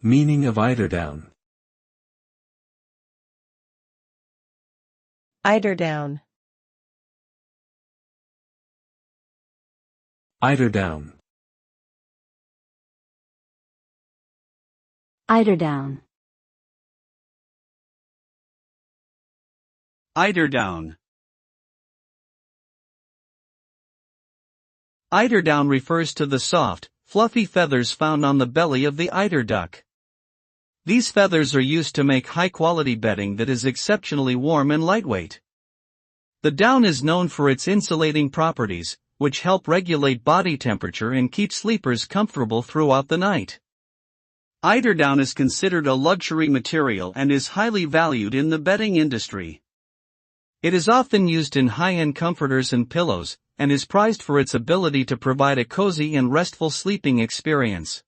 Meaning of eiderdown. Eiderdown. Eiderdown. Eiderdown. Eiderdown. Eiderdown refers to the soft, fluffy feathers found on the belly of the eider duck. These feathers are used to make high-quality bedding that is exceptionally warm and lightweight. The down is known for its insulating properties, which help regulate body temperature and keep sleepers comfortable throughout the night. Eiderdown is considered a luxury material and is highly valued in the bedding industry. It is often used in high-end comforters and pillows, and is prized for its ability to provide a cozy and restful sleeping experience.